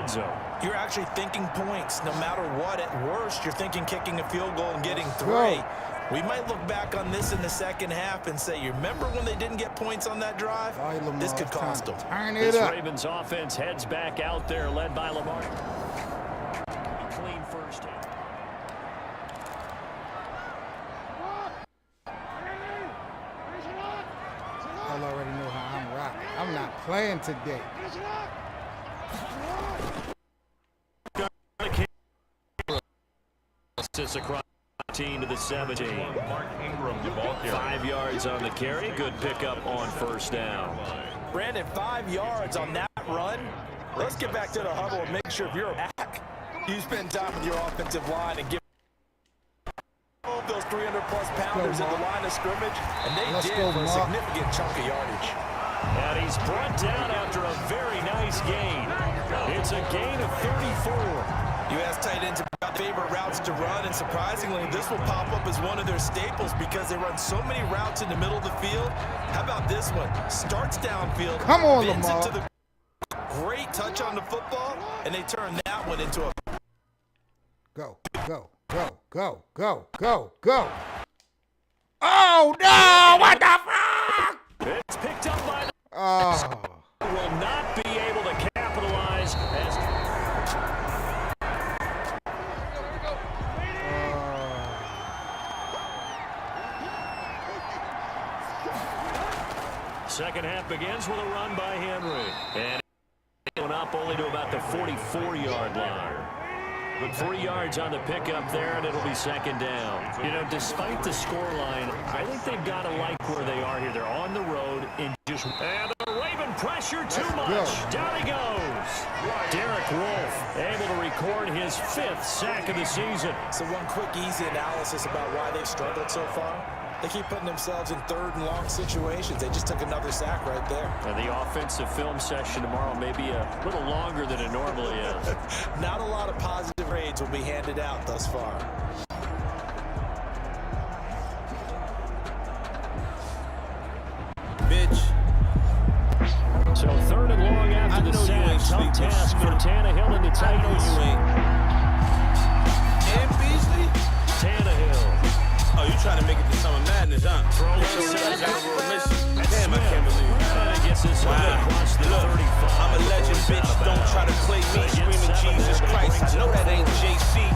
red zone. You're actually thinking points. No matter what, at worst, you're thinking kicking a field goal and getting 3. Bro. We might look back on this in the second half and say, you remember when they didn't get points on that drive? All right, Lamar, this could cost them. Turn it This up. Ravens offense heads back out there, led by Lamar. Clean first half. Y'all already know how I'm rocking. I'm not playing today. Sits across the team to the 17. 5 yards on the carry. Good pickup on first down. Brandon, 5 yards on that run. Let's get back to the huddle and make sure if you're back, you spend time with your offensive line and give those 300-plus pounders at the line of scrimmage, and they did for a significant chunk of yardage. And he's brought down after a very nice gain. It's a gain of 34. You ask tight ends about favorite routes to run, and surprisingly, this will pop up as one of their staples because they run so many routes in the middle of the field. How about this one? Starts downfield, come on, bends Lamar. it to the great touch on the football, and they turn that one into a go, go, go, go, go, go, go. Oh no! What the fuck? It's picked up by the will not be able to capitalize as second half begins with a run by Henry. And going up only to about the 44-yard line. But 3 yards on the pickup there, and it'll be second down. You know, despite the scoreline, I think they've got to like where they are here. They're on the road and just... And the Raven pressure too much. Down he goes. Derek Wolfe able to record his 5th sack of the season. So one quick, easy analysis about why they've struggled so far. They keep putting themselves in 3rd and long situations. They just took another sack right there. And the offensive film session tomorrow may be a little longer than it normally is. Not a lot of positive grades will be handed out thus far. Bitch. So 3rd and long after the sack. Tough task for Tannehill and the Titans. And Beasley? Tannehill. Oh, you trying to make it to Summer Madness, huh? Damn, I can't believe it. Wow. Look, I'm a legend, bitch. Don't try to play me screaming Jesus Christ. I know that ain't JC.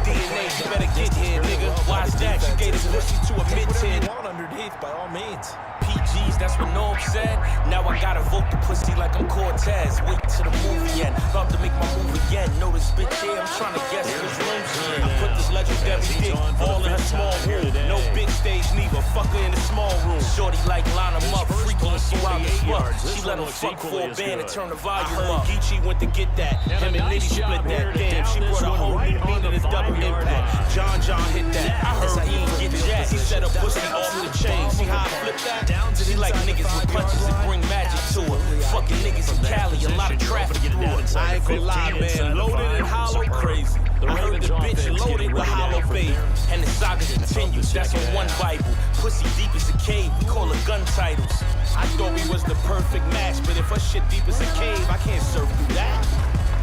DNA, you better get here, nigga. Why's that? You gave this pussy to a mid-10. Underneath, by all means. PGs, that's what Norm said. Now I gotta vote the pussy like I'm Cortez. Wait till the movie end. About to make my move again. Know this bitch here, I'm trying to guess which room she in. I put this legendary dick all in her small room. No big stage neither. Fuck her in a small room. Shorty like line them up, freaky and she wild as fuck. She let him fuck for a band and turn the volume up. Geechee went to get that. Him and Liddy split that. Damn, she brought a whole new meaning to double impact. John hit that. I heard he ain't get jacked. He set up pussy off the chain. See how I flip that? She like niggas with punches and bring magic to her. Fucking niggas in Cali, a lot of traffic through it. I ain't gonna lie, man. Loaded and hollow crazy. I heard the bitch loaded with hollow baby. And the saga continues. That's on one Bible. Pussy deep as a cave. We call her gun titles. I thought we was the perfect match, but if her shit deep as a cave, I can't surf through that.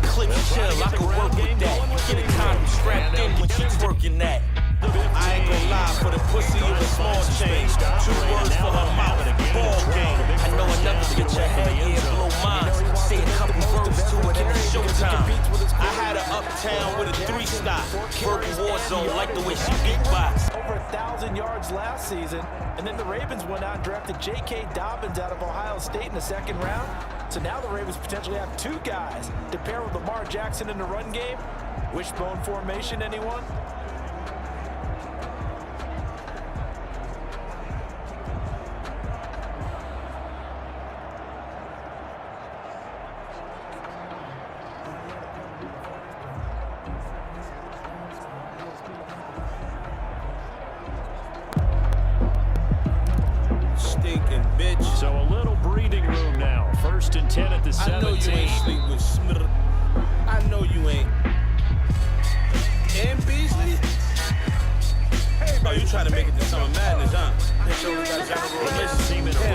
Click and chill, I can work with that. Get a condom strapped in when she's working that. I ain't gonna lie, for the pussy of a small change. 2 words for her mouth, ball game. I know another bitch ahead, yeah, blow mine. Say a couple verbs to it in the showtime. I had her uptown with a 3-stop. Verbal war zone, like the way she beatbox. Over 1,000 yards last season, and then the Ravens went out and drafted J.K. Dobbins out of Ohio State in the 2nd round. So now the Ravens potentially have 2 guys to pair with Lamar Jackson in the run game. Wishbone formation, anyone? Bitch. So a little breathing room now. 1st and 10 at the 17. I know you ain't sleep with Smith. I know you ain't. And Beasley? Oh, you trying to make it to Summer Madness, huh? Damn,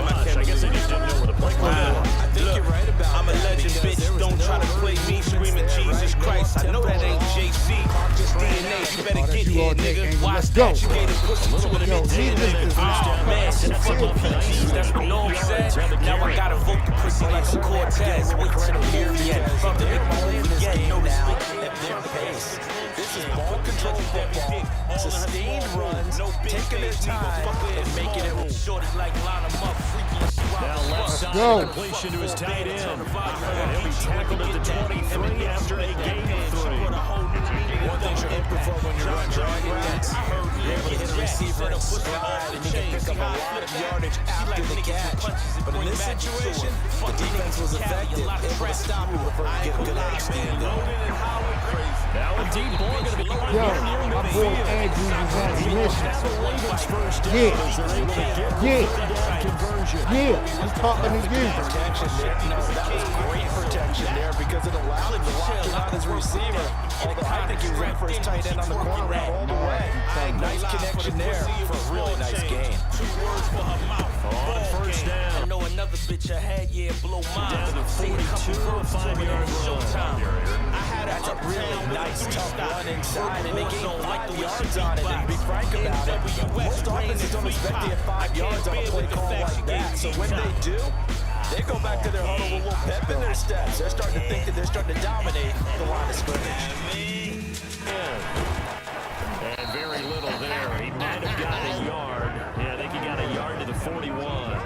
I guess they just didn't know where the play was. I think you're right about I'm a legend, bitch. Don't try to play me screaming Jesus. you all day, Angel. Let's go. Yo, need this is Man, shit, fucking PGs, that's what Norm said. Now I gotta vote the pussy like I'm Cortez. Wait till the period. About to make my move again. No respect at their pace. This is ball control football. Sustained runs, taking their time, and making it. Shorty like line 'em up, freaky and swap. Now left side completion to his tight end. And he'll be tackled at the 23 after a gain of 3. One thing you're hoping for when you run drag routes, you're able to hit a receiver in a stride, and you can pick up a lot of yardage after the catch. But in this situation, the defense was effective, able to stop him before he get a good understand going. Now a deep ball going to be going Yo, near my midfield. boy Andrews is on his mission. Have the Ravens first down Yeah. as they're able to get the down conversion. Yeah, I'm talking to you. Protection there. No, that was great protection there because it allowed him to lock in on his receiver. Although I think he was in for his tight end on the corner route all the way. Nice connection there for a really nice gain. On first down. I know another bitch ahead, yeah, blow mine. Down to 42, a 5-yard run. That's a really nice, tough run inside, and they gained 5 yards on it. And to be frank about it, most offenses don't expect to get 5 yards on a play call like that. So when they do, they go back to their huddle with a little pep in their steps. They're starting to think that they're starting to dominate the line of scrimmage. And very little there. He might have gotten a yard. Yeah, I think he got a yard to the 41.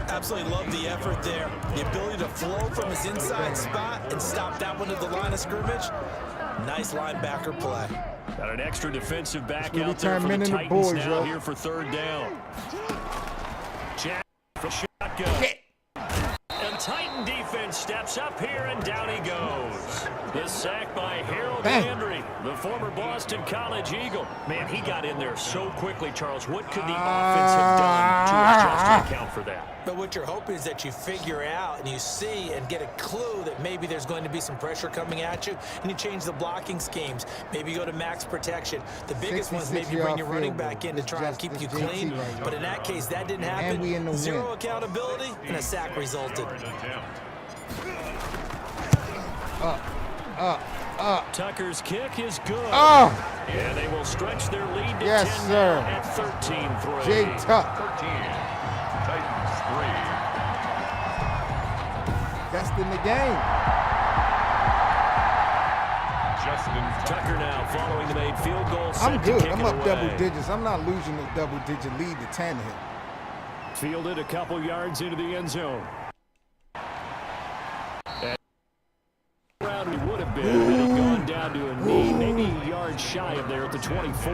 Absolutely love the effort there. The ability to flow from his inside spot and stop that one at the line of scrimmage. Nice linebacker play. Got an extra defensive back That's out there for men the in the Titans boys, now yo. here for third down. Jack for shotgun. And Titan defense steps up here, and down he goes. The sack by Harold Landry, the former Boston College Eagle. Man, he got in there so quickly, Charles. What could the offense have done to adjust to account for that? But what you're hoping is that you figure out and you see and get a clue that maybe there's going to be some pressure coming at you, and you change the blocking schemes. Maybe you go to max protection. The biggest one is maybe you bring your running back in to try and keep you clean. But in that case, that didn't happen. Zero accountability, and a sack resulted. Tucker's kick is good. And they will stretch their lead to 10 sir. at 13-3. Jay Tuck. 13, Titans 3. That's in the game. Tucker now following the made field goal. I'm good. I'm up away. double digits. I'm not losing this double-digit lead to Tannehill. Fielded a couple yards into the end zone. And round we would have been had he gone down to a knee, maybe a yard shy of there at the 24.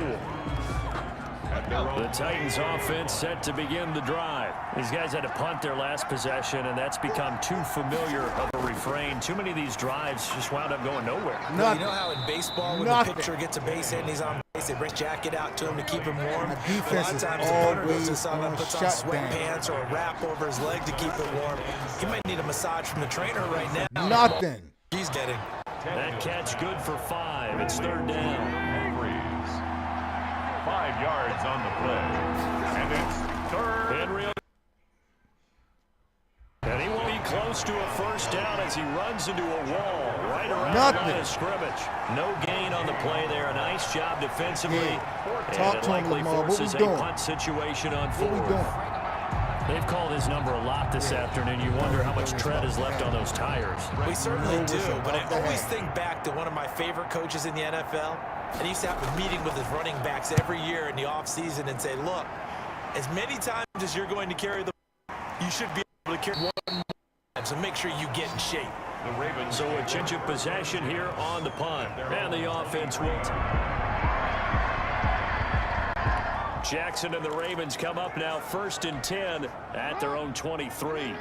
The Titans offense set to begin the drive. These guys had to punt their last possession, and that's become too familiar of a refrain. Too many of these drives just wound up going nowhere. Well, you know how in baseball, when the pitcher gets a base hit and he's on base, they bring a jacket out to him to keep him warm. The A lot defense of is times the punter goes always to someone on puts on shutdown. sweatpants or a wrap over his leg to keep it warm. He might need a massage from the trainer right now. Nothing. He's getting. That catch good for 5. It's third down. 5 yards on the play. And it's third. Henry. And he will be close to a first down as he runs into a wall right around the line of scrimmage. No gain on the play there. A nice job defensively. And Talk it to him, likely Lamar. What we forces a doing? punt situation on What we fourth. doing? They've called his number a lot this afternoon. You wonder how much tread is left on those tires. We certainly do, but I above the always head. think back to one of my favorite coaches in the NFL. And he used to have a meeting with his running backs every year in the offseason and say, look, as many times as you're going to carry the ball, you should be able to carry one more time, so make sure you get in shape. The Ravens, so a change of possession here on the punt. And the offense will. Jackson and the Ravens come up now 1st and 10 at their own 23. You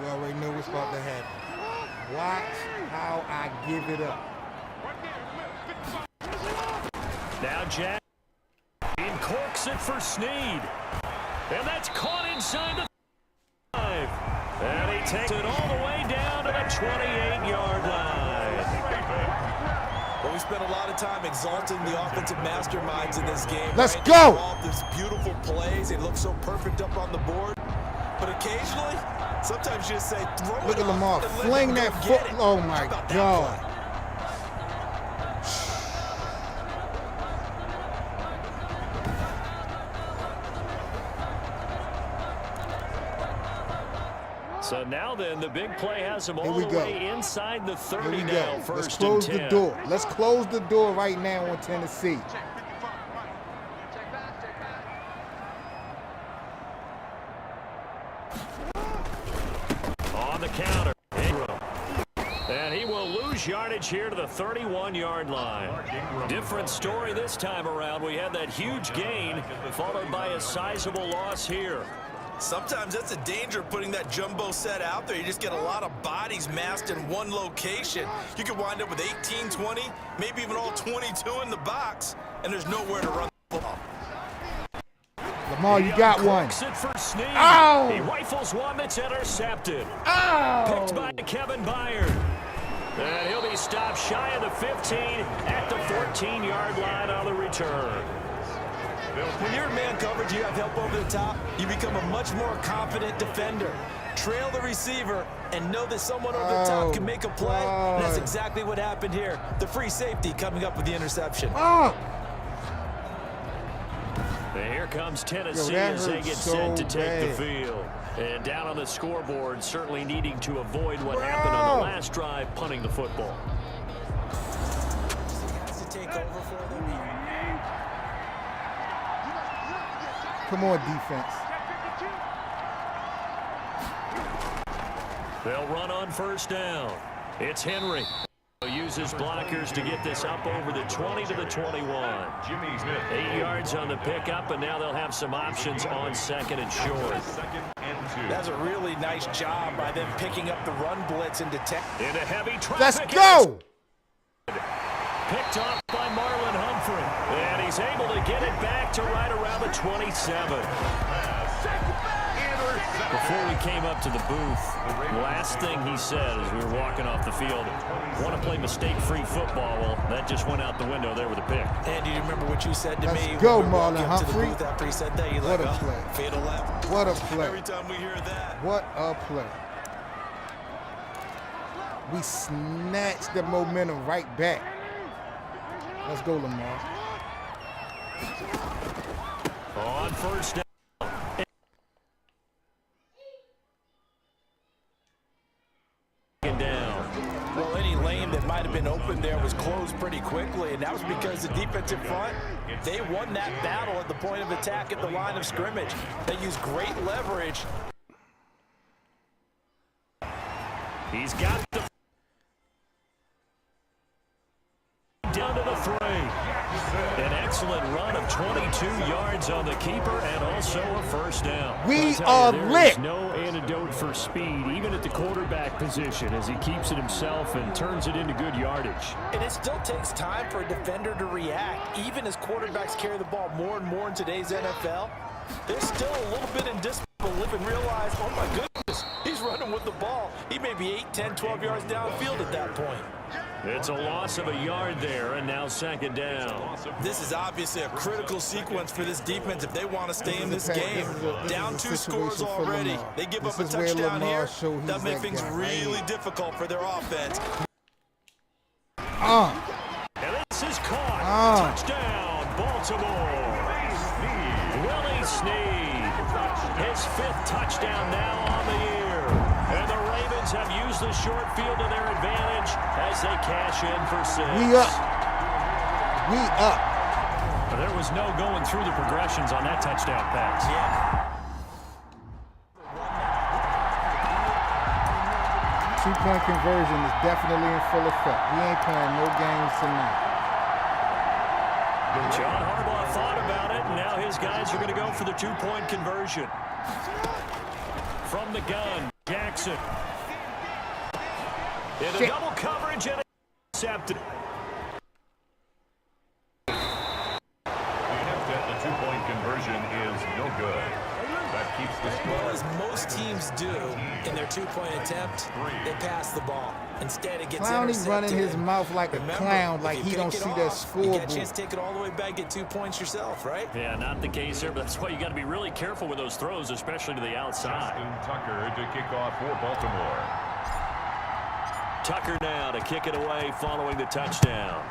already know what's about to happen. Watch how I give it up. Now Jack corks it for Snead. And that's caught inside the 5. And he takes it all the way down to the 28-yard line. Well, we spent a lot of time exalting the offensive masterminds in this game. Let's right? go! All these beautiful plays. They look so perfect up on the board. But occasionally, sometimes you just say, throw it Look at up Lamar. and let Fling them go that get foot. it. Oh, my How about that God. play? So now then, the big play has him Here all we the go. way inside the 30 Here we now, go. first Let's close and the 10. door. Let's close the door right now on Tennessee. On the counter. And he will lose yardage here to the 31-yard line. Different story this time around. We had that huge gain followed by a sizable loss here. Sometimes that's a danger of putting that jumbo set out there. You just get a lot of bodies massed in one location. You could wind up with 18, 20, maybe even all 22 in the box, and there's nowhere to run the ball. Lamar, you got one. It for Snead. Ow! He rifles one that's intercepted. Ow! Picked by Kevin Byard. And he'll be stopped shy of the 15 at the 14-yard line on the return. When you're in man coverage, you have help over the top, you become a much more confident defender. Trail the receiver and know that someone over the top can make a play. And that's exactly what happened here. The free safety coming up with the interception. Oh! And here comes Tennessee that as they hurts get so set to take the bad. field. And down on the scoreboard, certainly needing to avoid what happened on the last drive, punting the football. Has to take over for them here. Come on, defense. They'll run on first down. It's Henry. Uses blockers to get this up over the 20 to the 21. 8 yards on the pickup, and now they'll have some options on second and short. That's a really nice job by them picking up the run blitz and detect. Into heavy traffic. Let's go! Picked off by Marlon Humphrey. And he's able to get it back to right around the 27. Before we came up to the booth, last thing he said as we were walking off the field, want to play mistake-free football. Well, that just went out the window there with a pick. And do you remember what you said to me? Let's go, when we walked Marlon up to the Humphrey. booth after he said that? You're What like, a play. Fatal left. What a play. Every time we hear that. What a play. We snatched the momentum right back. Let's go, Lamar. On first down. Well, any lane that might have been open there was closed pretty quickly, and that was because the defensive front, they won that battle at the point of attack at the line of scrimmage. They used great leverage. He's got the down to the 3. An excellent run of 22 yards on the keeper and also a first down. We are lit. No antidote for speed, even at the quarterback position, as he keeps it himself and turns it into good yardage. And it still takes time for a defender to react. Even as quarterbacks carry the ball more and more in today's NFL, there's still a little bit in disbelief and realize, oh my goodness, he's running with the ball. He may be 8, 10, 12 yards downfield at that point. It's a loss of a yard there, and now second down. This is obviously a critical sequence for this defense if they want to stay in this game. Down 2 scores already. They give up a touchdown here. That makes things really difficult for their offense. And this is caught. Touchdown, Baltimore. Willie Snead. His 5th touchdown now on the year. And the Ravens have used the short field to their advantage as they cash in for 6. We up. We up. But there was no going through the progressions on that touchdown pass. Yeah. 2-point conversion is definitely in full effect. We ain't playing no games tonight. John Harbaugh thought about it, and now his guys are going to go for the 2-point conversion. From the gun, Jackson. Into double coverage and intercepted. The 2-point conversion is no good. That keeps the Well, score. as most teams do in their 2-point attempt, they pass the ball. Instead, it gets Clowney intercepted. running his mouth like a Remember, clown, like if you he don't pick it see that off, you get a chance scoreboard. to take it all the way back, get 2 points yourself, right? Yeah, not the case here, but that's why you got to be really careful with those throws, especially to the outside. Justin Tucker to kick off for Baltimore. Tucker now to kick it away following the touchdown.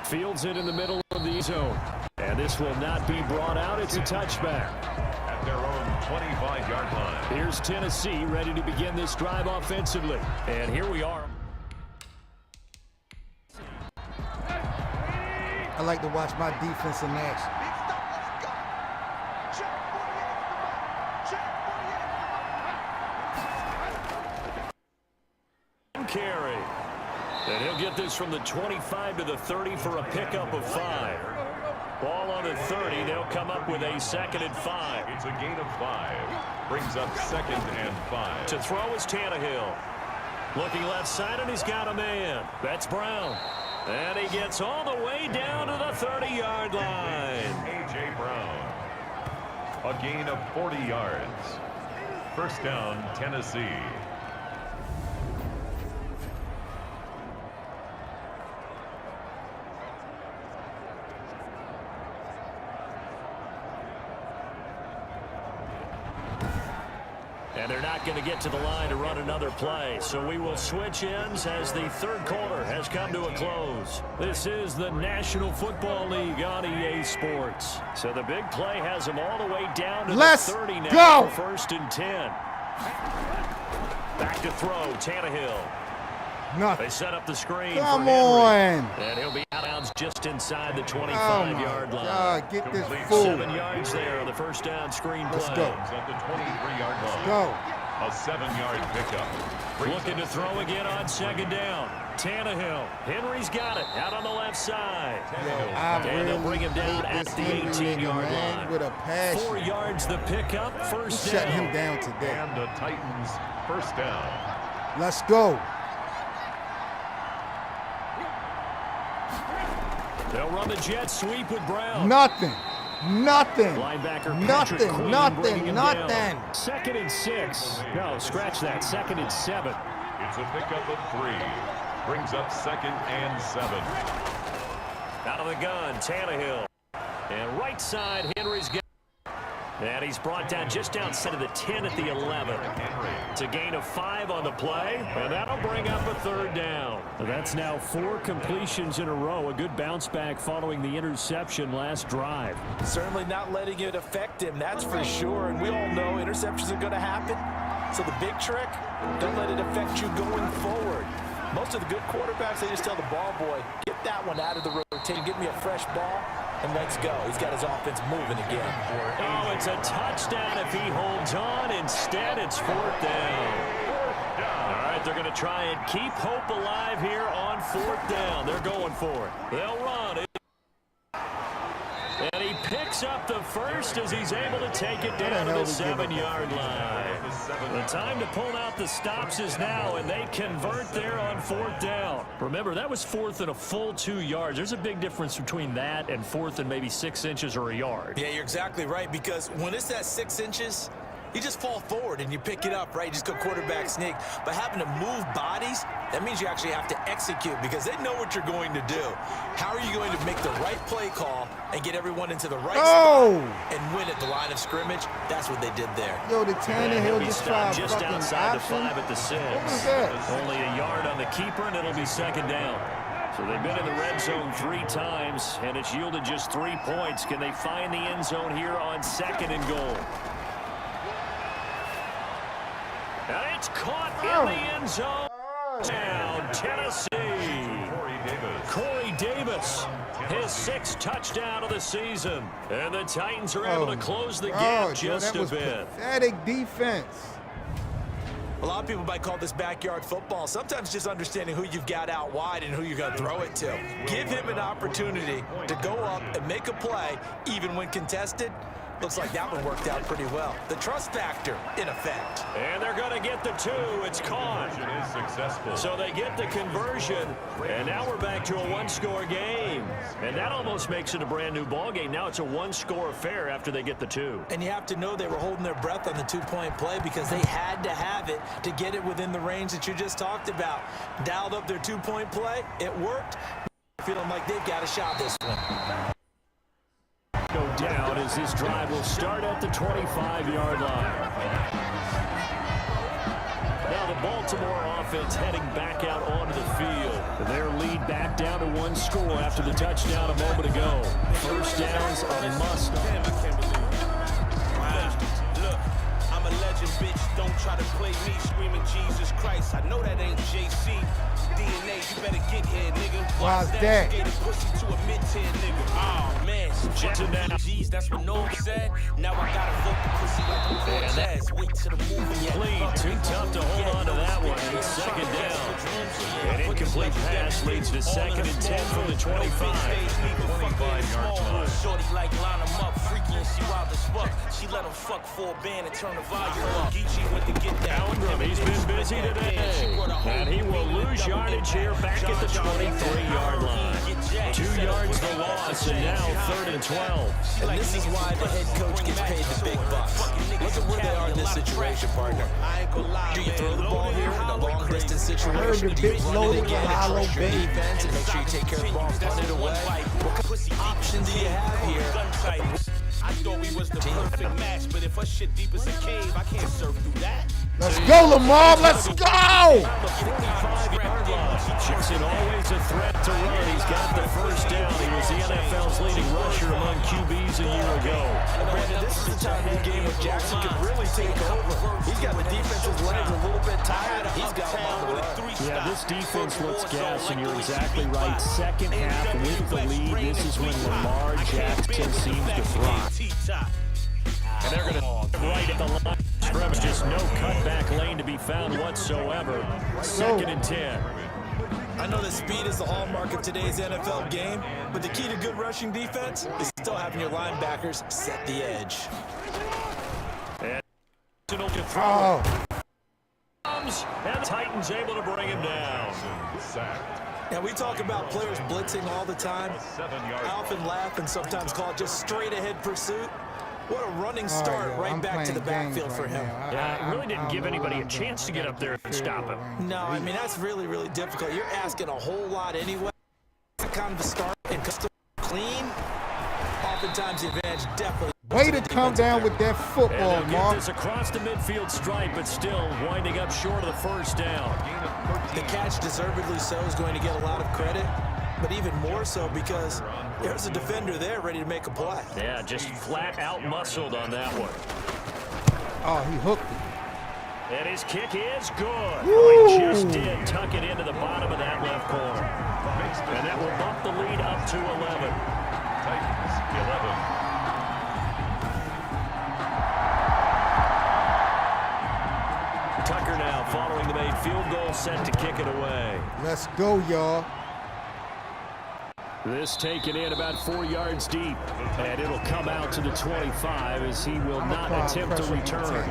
Fields it in the middle of the zone. And this will not be brought out. It's a touchback. At their own 25-yard line. Here's Tennessee ready to begin this drive offensively. And here we are. I like to watch my defense in action. Carry. And he'll get this from the 25 to the 30 for a pickup of 5. Ball on the 30. They'll come up with a 2nd and 5. It's a gain of 5. Brings up 2nd and 5. To throw is Tannehill. Looking left side, and he's got a man. That's Brown. And he gets all the way down to the 30-yard line. A.J. Brown. A gain of 40 yards. First down, Tennessee. And they're not going to get to the line to run another play. So we will switch ends as the third quarter has come to a close. This is the National Football League on EA Sports. So the big play has them all the way down to the 30 now for 1st and 10. Back to throw, Tannehill. Nothing. They set up the screen Come for Henry. on. And he'll be out of bounds just inside the 25-yard line. God, get this fool. 7 yards there on the first down screen play. Let's go. At the 23-yard line. Go. A 7-yard pickup. Looking to throw again on 2nd down. Tannehill. Henry's got it out on the left side. And they'll bring him down at the 18-yard line. With a passion. 4 yards the pickup, first down. Shut him down today. And the Titans first down. Let's go. They'll run the jet sweep with Brown. Nothing. Nothing. Linebacker nothing. Queen Nothing. Nothing. Down. 2nd and 6. No, scratch that. 2nd and 7. It's a pickup of 3. Brings up 2nd and 7. Out of the gun, Tannehill. And right side, Henry's got. And he's brought down just outside of the 10 at the 11. It's a gain of 5 on the play, and that'll bring up a 3rd down. That's now 4 completions in a row. A good bounce back following the interception last drive. Certainly not letting it affect him, that's for sure. And we all know interceptions are going to happen. So the big trick, don't let it affect you going forward. Most of the good quarterbacks, they just tell the ball boy, get that one out of the rotation, give me a fresh ball, and let's go. He's got his offense moving again. Oh, it's a touchdown if he holds on. Instead, it's 4th down. All right, they're going to try and keep hope alive here on 4th down. They're going for it. They'll run it. And he picks up the first as he's able to take it down to the 7-yard line. The time to pull out the stops is now, and they convert there on 4th down. Remember, that was 4th and a full 2 yards. There's a big difference between that and 4th and maybe 6 inches or a yard. Yeah, you're exactly right, because when it's that 6 inches, you just fall forward and you pick it up, right? You just go quarterback sneak. But having to move bodies, that means you actually have to execute because they know what you're going to do. How are you going to make the right play call and get everyone into the right spot and win at the line of scrimmage? That's what they did there. Yo, the Tannehill just tried just fucking outside option. the 5 at the 6. What was that? Only a yard on the keeper, and it'll be 2nd down. So they've been in the red zone 3 times, and it's yielded just 3 points. Can they find the end zone here on 2nd and goal? And it's caught in the end zone. Down, Tennessee. Corey Davis, his 6th touchdown of the season. And the Titans are able to close the gap just a bit. Pathetic defense. A lot of people might call this backyard football. Sometimes just understanding who you've got out wide and who you're going to throw it to. Give him an opportunity to go up and make a play, even when contested. Looks like that one worked out pretty well. The trust factor in effect. And they're going to get the 2. It's caught. Conversion is successful. So they get the conversion, and now we're back to a 1-score game. And that almost makes it a brand-new ball game. Now it's a 1-score affair after they get the 2. And you have to know they were holding their breath on the 2-point play because they had to have it to get it within the range that you just talked about. Dialed up their 2-point play. It worked. Feeling like they've got a shot this one. Go down as this drive will start at the 25-yard line. Now the Baltimore offense heading back out onto the field. Their lead back down to 1 score after the touchdown a moment ago. First downs are a must. Wow. Look, a legend, bitch. Don't try to play me screaming Jesus Christ. I know that ain't JC. DNA, you better get here, nigga. Why's that? Pussy to a mid-tier nigga. Oh, man. G's, that's what Noam said. Now I gotta vote the pussy like I'm Cortez. Wait till the movie. Lead, too tough to hold on to that one. It's second down. An incomplete pass leads to second and 10 from the 25. 25-yard line. Shorty like line them up, freaky and she wild as fuck. She let him fuck for a band and turn the volume up. Geechee went to get down. He's been busy today. And he will lose yardage here back at the 23-yard line. 2 yards the loss, and now 3rd and 12. And this is why the head coach gets paid the big bucks. Look at where they are in this situation, partner. Do you throw the ball here in a long-distance situation? the Do you bitch run loaded it again with and hollow trust your bait. defense and make sure you take care of the ball, punt it away? What kind of options do you have here? I thought we was the perfect match, but if her shit deep as a cave, I can't surf through that. Let's go, Lamar. Let's go. Jackson always a threat to run. He's got the first down. He was the NFL's leading rusher among QBs a year ago. Brandon, this is the time of the game where Jackson could really take over. He's got the defense's legs a little bit tired. He's got him on the run. Yeah, this defense looks gas, and you're exactly right. Second half with the lead, this is when Lamar Jackson seems to thrive. And they're going to right at the line. Scrimmage, just no cutback lane to be found whatsoever. Second and 10. I know that speed is the hallmark of today's NFL game, but the key to good rushing defense is still having your linebackers set the edge. And Oh, and the Titans able to bring him down. Sacked. Now, we talk about players blitzing all the time. 7-yard I often laugh and sometimes call it just straight-ahead pursuit. What a running start yeah, right I'm back to the playing backfield games for right him. now. Yeah, it really didn't give don't know anybody what a I'm chance to doing. get up there and stop him. No, I mean, that's really, really difficult. You're asking a whole lot anyway. That kind of a start and custom clean. Oftentimes, the advantage definitely. Way to come down with that And football, they'll get Mark. this across the midfield stripe, but still winding up short of the first down. The catch, deservedly so, is going to get a lot of credit, but even more so because there's a defender there ready to make a play. Yeah, just flat out muscled on that one. Oh, he hooked it. And his kick is good. Woo! He just did tuck it into the bottom of that left corner. And that will bump the lead up to 11. Titans 11. Tucker now following the made field goal, set to kick it away. Let's go, y'all. This taken in about 4 yards deep, and it'll come out to the 25 as he will not attempt to return.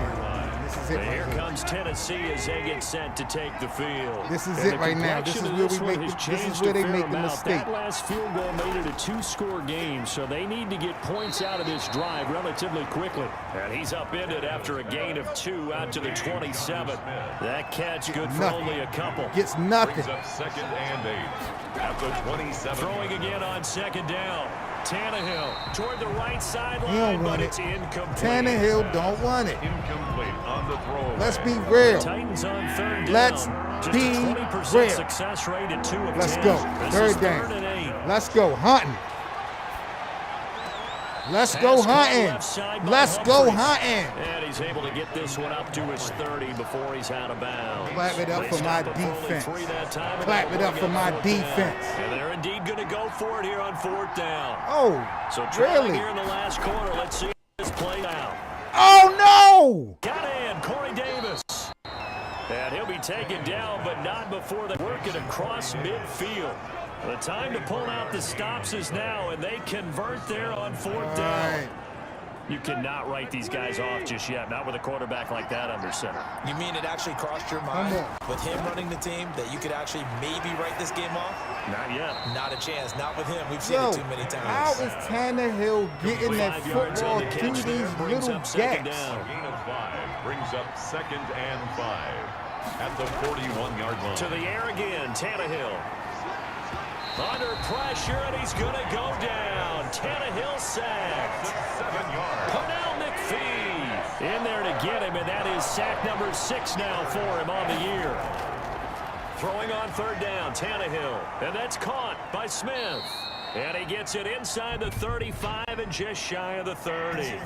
This is it And here right here. comes Tennessee as they get set to take the field. This is And it the right now. This complexion is of where this we one make has the- this is changed where a they fair make the amount. mistake. That last field goal made it a 2-score game, so they need to get points out of this drive relatively quickly. And he's upended after a gain of 2 out to the 27. That catch good for Nothing. only a couple. Gets nothing. Brings up 2nd and 8 at the 27. Throwing again on 2nd down. Tannehill toward the right He don't sideline, but want it's it. incomplete. Tannehill don't want it. Incomplete on the throw. Let's be real. Titans on 3rd down. Let's Just be a 20% real. success rate at 2 of 10. Let's go. This Third is down. 3rd and 8. Let's go hunting. Let's go Pass caught hunting. left side by Let's go Humphries. hunting. And he's able to get this one up to his 30 before he's out of bounds. Clap it up They for my stopped it only defense. 3 that time, and Clap they'll it up get for my 4th down. defense. And they're indeed going to go for it here on 4th down. Oh, So trailing really? here in the last quarter, let's see this play out. Oh, no. Got in, Corey Davis. And he'll be taken down, but not before they work it across midfield. The time to pull out the stops is now, and they convert there on 4th All down. right. You cannot write these guys off just yet, not with a quarterback like that under center. You mean it actually crossed your mind on. with him running the team that you could actually maybe write this game off? Not yet. Not a chance. Not with him. We've seen Yo, it too many times. how is Tannehill getting that 5 yards football on the through catch there, these brings little up 2nd gaps? down. Gain of 5 brings up 2nd and 5 at the 41-yard line. To the air again, Tannehill. Under pressure, and he's going to go down. Tannehill sacked. 7 yards. Pernell McPhee in there to get him, and that is sack number 6 now for him on the year. Throwing on 3rd down, Tannehill, and that's caught by Smith. And he gets it inside the 35 and just shy of the 30.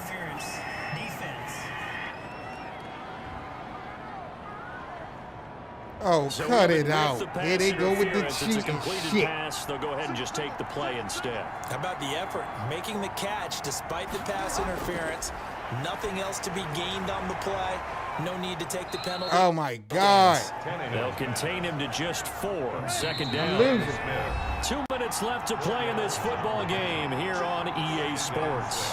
Oh, So cut even it out. with the Here they pass go with the interference, it's a cheating completed shit. pass. They'll go ahead and just take the play instead. How about the effort? Making the catch despite the pass interference. Nothing else to be gained on the play. No need to take the penalty. Oh, my God. They'll contain him to just 4. Second down. I'm losing. 2 minutes left to play in this football game here on EA Sports.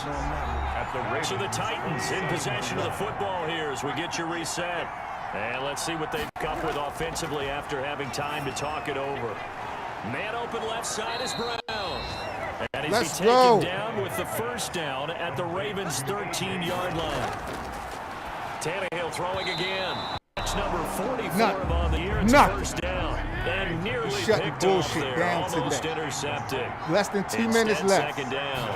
So the Titans in possession of the football here as we get you reset. And let's see what they've come up with offensively after having time to talk it over. Man open left side is Brown. And he's Let's taken go. down with the first down at the Ravens' 13-yard line. Tannehill throwing again. That's number 44 on the year. It's first down. And nearly Shut the picked off bullshit there. down Almost today. intercepted. Less than 2 Instead, minutes left. Second down.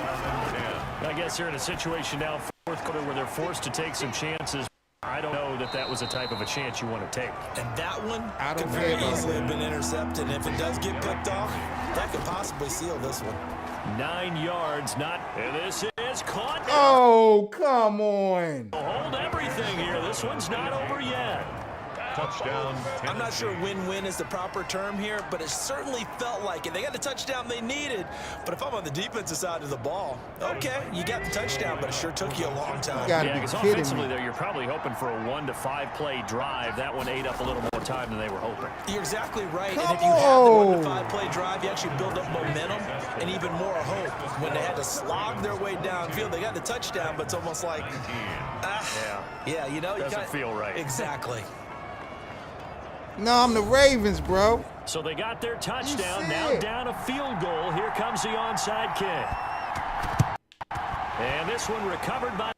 I guess they're in a situation now, fourth quarter, where they're forced to take some chances. I don't know that that was the type of a chance you want to take. And that one I don't could very care about easily that. have been intercepted. And if it does get picked off, that could possibly seal this one. 9 yards, not. And this is caught. Oh, come on. Hold everything here. This one's not over yet. Touchdown, Tennessee. I'm not sure win-win is the proper term here, but it certainly felt like it. They got the touchdown they needed, but if I'm on the defensive side of the ball, okay, you got the touchdown, but it sure took you a long time. You gotta Yeah, be because kidding offensively me. there, you're probably hoping for a 1 to 5 play drive. That one ate up a little more time than they were hoping. You're exactly right, and Come if you have the 1 to on. 5 play drive, you actually build up momentum and even more hope. When they had to slog their way downfield, they got the touchdown, but it's almost like, yeah, you know, you Doesn't kinda, feel right. Exactly. No, I'm the Ravens, bro. So they got their touchdown, You now said. down a field goal. Here comes the onside kick. And this one recovered by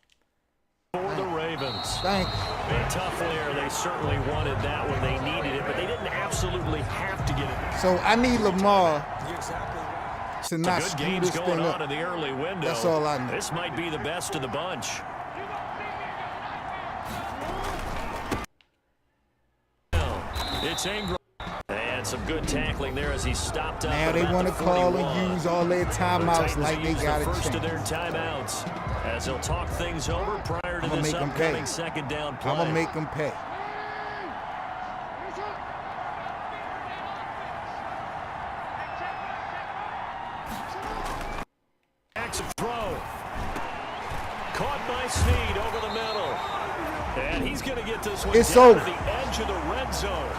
for the Ravens. Thank you. A tough there. They certainly wanted that one. They needed it, but they didn't absolutely have to get it. So I need Lamar You're exactly right. to not Good screw games this going thing on up. in the early window. That's all I know. This might be the best of the bunch. It's Ingram. And some good tackling there as he stopped up. Now at they about want to the call 41. and use all their The timeouts Titans like they use got the a first of their chance. timeouts as they'll talk things over prior to I'ma this make 'em upcoming pay. second down play. I'm going to make them pay. Jackson throw. Caught by Snead over the middle. And he's going to get this one It's down over. to the edge of the red zone.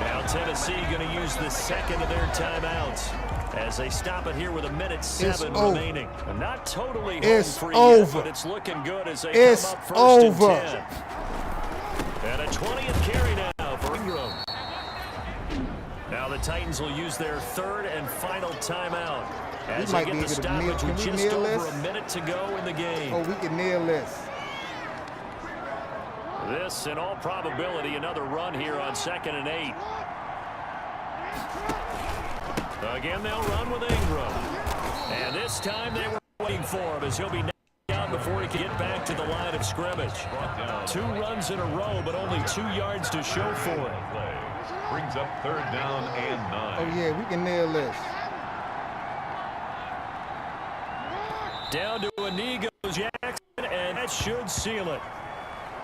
Now Tennessee going to use the second of their timeouts as they stop it here with 1:07 over. remaining. Not totally It's home free over. yet, but it's looking good as they It's come up first over. and 10. And a 20th carry now for Ingram. Now the Titans will use their third and final timeout as might they be get the able to nail- stoppage can with we just nail over this? a minute to go in the game. Oh, we can nail this. This, in all probability, another run here on 2nd and 8. Again, they'll run with Ingram. And this time they were waiting for him as he'll be knocked down before he can get back to the line of scrimmage. 2 runs in a row, but only 2 yards to show for it. Brings up 3rd down and 9. Oh, yeah, we can nail this. Down to a knee goes Jackson, and that should seal it.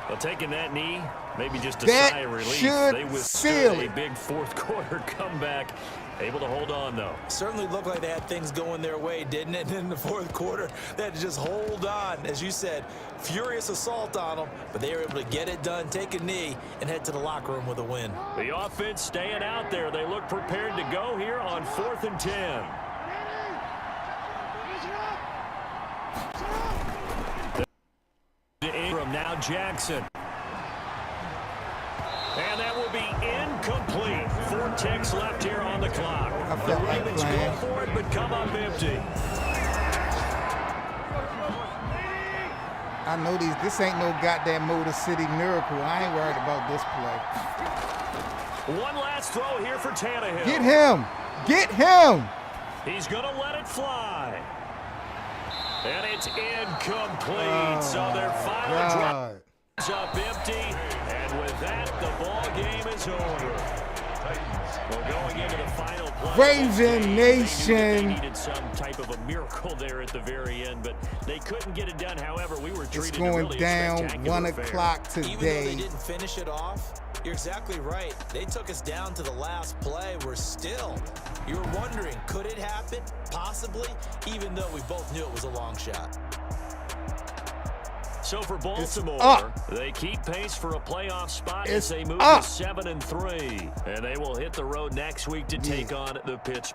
Well, taking that knee, maybe just a That sigh of relief. should They seal withstood a it. big fourth quarter comeback. Able to hold on, though. Certainly looked like they had things going their way, didn't it? In the fourth quarter, they had to just hold on. As you said, furious assault on them, but they were able to get it done, take a knee, and head to the locker room with a win. The offense staying out there. They look prepared to go here on 4th and 10. Ingram, now Jackson. And that will be incomplete. 4 ticks left here on the clock. I The felt like Ravens playing. go for it, but come up empty. I know this ain't no goddamn Motor City Miracle. I ain't worried about this play. One last throw here for Tannehill. Get him. Get him. He's going to let it fly. And it's incomplete. So their final drive God. is up empty. And with that, the ball game is over. Well, going into the final play, Raven they Nation. needed some type of a miracle there at the very end, but they couldn't get it done. However, we were treated It's to going really a down spectacular 1 affair. o'clock Even though today. they didn't finish it off, You're exactly right. They took us down to the last play. We're still. You were wondering, could it happen? Possibly, even though we both knew it was a long shot. So for Baltimore, they keep pace for a playoff spot as they move to 7-3. And they will hit the road next week to take on the Pittsburgh.